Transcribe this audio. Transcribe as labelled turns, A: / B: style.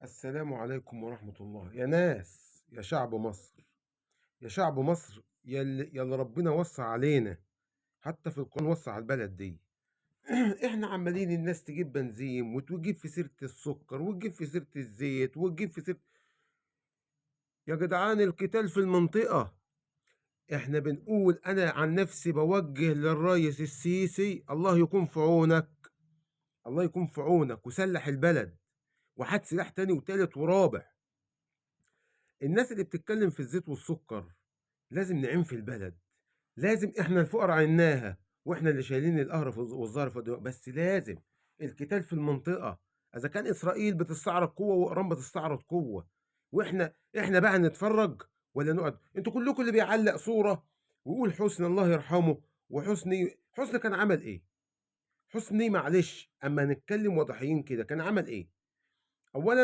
A: السلام عليكم ورحمة الله يا ناس، يا شعب مصر، يا شعب مصر، يا اللي ربنا وصى علينا. حتى في القرآن وصى على البلد دي. احنا عمالين الناس تجيب بنزين وتجيب في سيرة السكر وتجيب في سيرة الزيت وتجيب في سيرة. يا جدعان القتال في المنطقة. احنا بنقول، انا عن نفسي بوجه للرئيس السيسي، الله يكون في عونك، الله يكون في عونك، وسلح البلد وحد سلاح تاني وتالت ورابع. الناس اللي بتتكلم في الزيت والسكر لازم نعين في البلد. لازم احنا الفقراء عيناها، واحنا اللي شايلين القهر والظهر في بس لازم القتال في المنطقة. اذا كان اسرائيل بتستعرض قوة وايران بتستعرض قوة، واحنا بقى نتفرج ولا نقعد؟ انتوا كلكم اللي بيعلق صورة ويقول حسني الله يرحمه، حسني كان عمل ايه؟ حسني معلش اما نتكلم واضحين كده كان عمل ايه؟ اولا